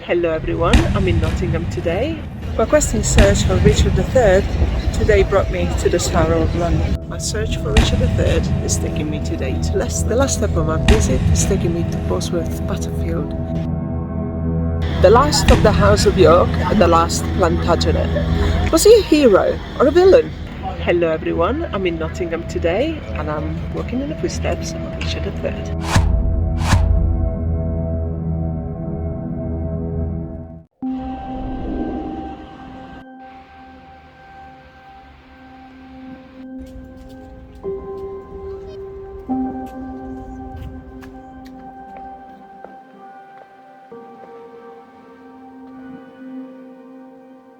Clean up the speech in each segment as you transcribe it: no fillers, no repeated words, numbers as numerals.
Hello everyone, I'm in Nottingham today. My quest in search for Richard III today brought me to the Tower of London. My search for Richard III is taking me today to Leicester. The last step of my visit is taking me to Bosworth Battlefield. The last of the House of York and the last Plantagenet. Was he a hero or a villain? Hello everyone, I'm in Nottingham today and I'm walking in the footsteps of Richard III.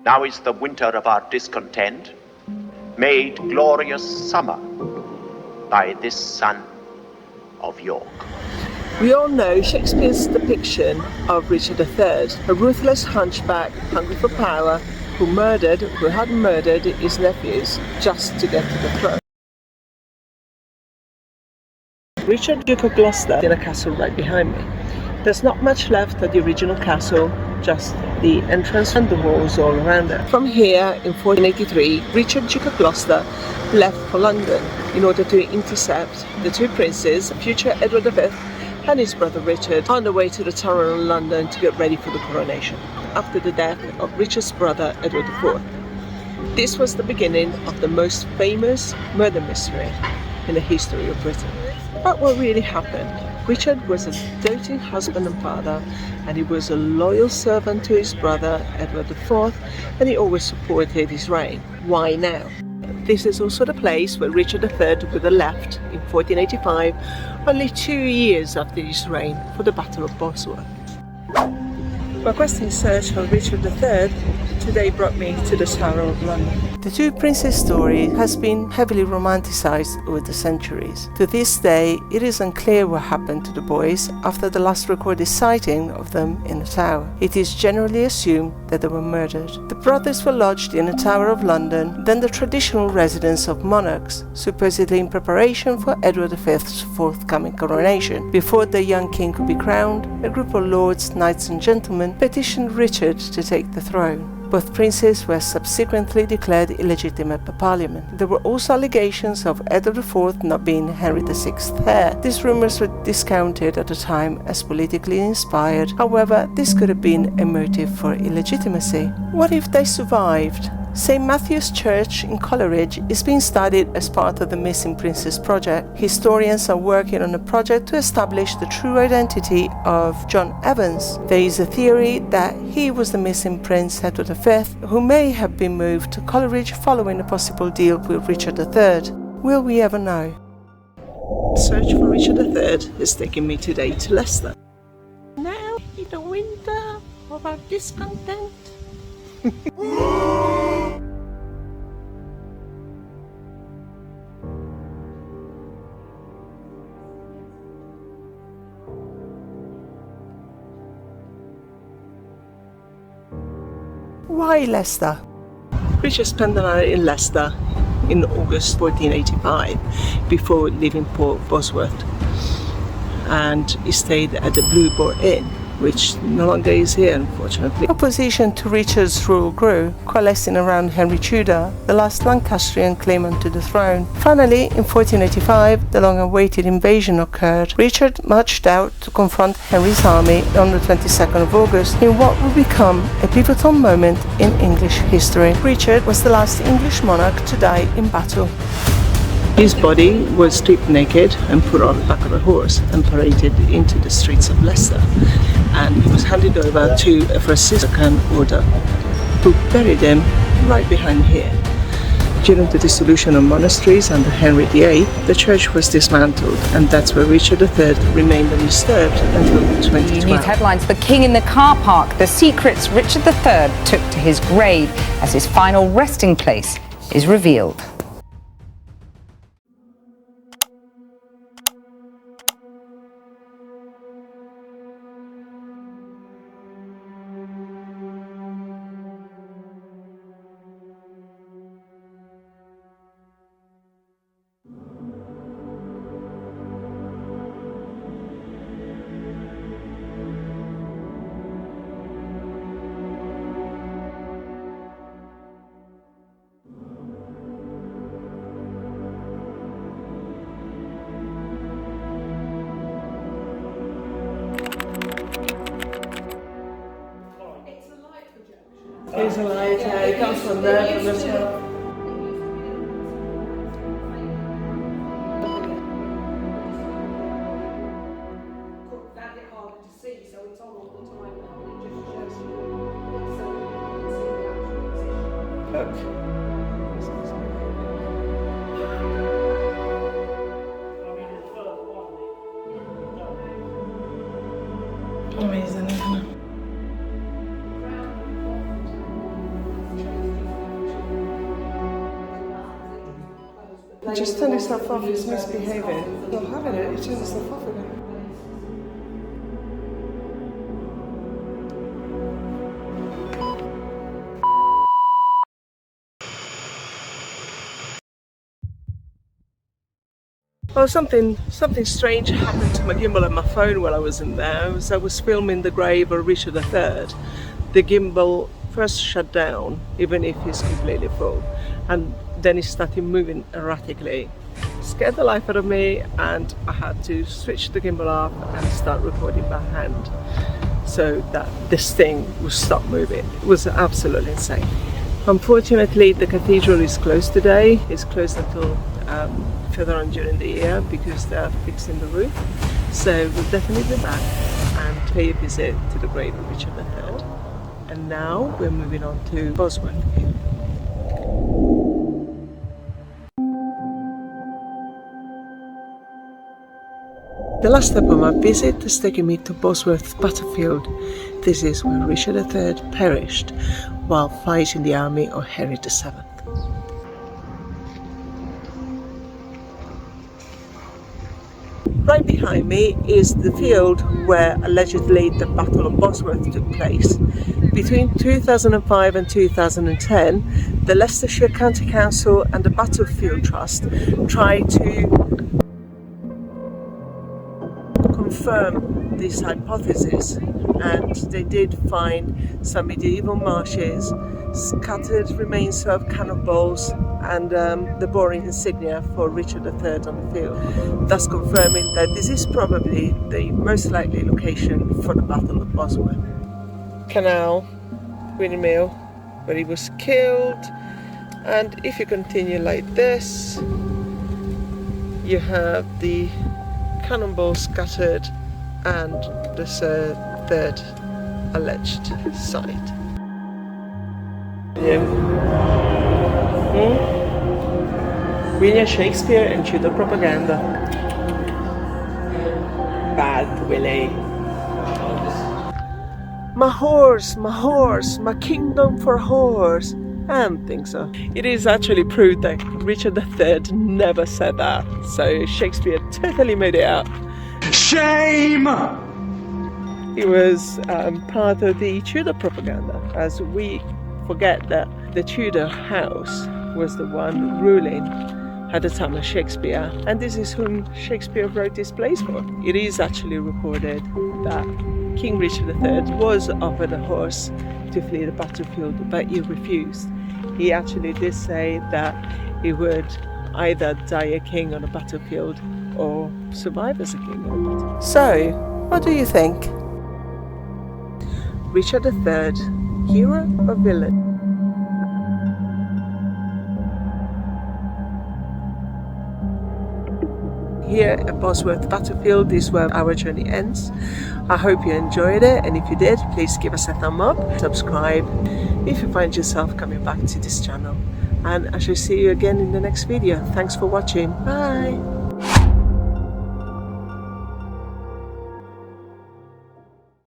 Now is the winter of our discontent made glorious summer by this son of York. We all know Shakespeare's depiction of Richard III, a ruthless hunchback hungry for power who had murdered his nephews just to get to the throne. Richard, Duke of Gloucester, in a castle right behind me. There's not much left of the original castle, just the entrance and the walls all around it. From here, in 1483, Richard, Duke of Gloucester, left for London in order to intercept the two princes, future Edward V and his brother Richard, on the way to the Tower of London to get ready for the coronation, after the death of Richard's brother Edward IV. This was the beginning of the most famous murder mystery in the history of Britain. But what really happened? Richard was a doting husband and father, and he was a loyal servant to his brother Edward IV, and he always supported his reign. Why now? This is also the place where Richard III would have left in 1485, only 2 years after his reign, for the Battle of Bosworth. My quest in search for Richard III today brought me to the Tower of London. The two princes' story has been heavily romanticized over the centuries. To this day, it is unclear what happened to the boys after the last recorded sighting of them in the tower. It is generally assumed that they were murdered. The brothers were lodged in the Tower of London, then the traditional residence of monarchs, supposedly in preparation for Edward V's forthcoming coronation. Before the young king could be crowned, a group of lords, knights and gentlemen petitioned Richard to take the throne. Both princes were subsequently declared illegitimate by Parliament. There were also allegations of Edward IV not being Henry VI's heir. These rumors were discounted at the time as politically inspired. However, this could have been a motive for illegitimacy. What if they survived? St. Matthew's Church in Coleridge is being studied as part of the Missing Princes project. Historians are working on a project to establish the true identity of John Evans. There is a theory that he was the missing Prince Edward V, who may have been moved to Coleridge following a possible deal with Richard III. Will we ever know? Search for Richard III is taking me today to Leicester. Now in the winter of our discontent. Why Leicester? Richard spent the night in Leicester in August 1485 before leaving Port Bosworth, and he stayed at the Blue Boar Inn, which no longer is here, unfortunately. Opposition to Richard's rule grew, coalescing around Henry Tudor, the last Lancastrian claimant to the throne. Finally, in 1485, the long-awaited invasion occurred. Richard marched out to confront Henry's army on the 22nd of August in what would become a pivotal moment in English history. Richard was the last English monarch to die in battle. His body was stripped naked and put on the back of a horse and paraded into the streets of Leicester, and he was handed over to a Franciscan order, who buried him right behind here. During the dissolution of monasteries under Henry VIII, the church was dismantled, and that's where Richard III remained undisturbed until 2012. News headlines: the king in the car park, the secrets Richard III took to his grave as his final resting place is revealed. Hazelite, it comes from there, from the top. Look. Amazing, isn't it? Just turn yourself off, it's misbehaving. Not having it, you turn yourself off again. Well, something strange happened to my gimbal and my phone while I was in there. As I was filming the grave of Richard III, the gimbal first shut down, even if it's completely full, and then it started moving erratically. Scared the life out of me, and I had to switch the gimbal off and start recording by hand so that this thing would stop moving. It was absolutely insane. Unfortunately, the cathedral is closed today. It's closed until further on during the year because they are fixing the roof. So we'll definitely be back and pay a visit to the grave of Richard III. And now we're moving on to Bosworth. The last step of my visit has taken me to Bosworth Battlefield. This is where Richard III perished while fighting the army of Henry VII. Right behind me is the field where allegedly the Battle of Bosworth took place. Between 2005 and 2010, the Leicestershire County Council and the Battlefield Trust tried to confirm this hypothesis, and they did find some medieval marshes, scattered remains of cannonballs, and the boring insignia for Richard III on the field, thus confirming that this is probably the most likely location for the Battle of Bosworth. Canal, windmill, where he was killed, and if you continue like this, you have the cannonballs scattered and there's a third alleged site. William Shakespeare and Tudor propaganda. Bad Willie. My horse, my kingdom for horse. I don't think so. It is actually proved that Richard III never said that, so Shakespeare totally made it up. Shame! It was part of the Tudor propaganda, as we forget that the Tudor house was the one ruling at the time of Shakespeare, and this is whom Shakespeare wrote this plays for. It is actually recorded that King Richard III was offered a horse to flee the battlefield, but he refused. He actually did say that he would either die a king on a battlefield or survive as a king on a battlefield. So, what do you think? Richard III, hero or villain? Here at Bosworth Battlefield is where our journey ends. I hope you enjoyed it, and if you did, please give us a thumb up, subscribe if you find yourself coming back to this channel, and I shall see you again in the next video. Thanks for watching. Bye!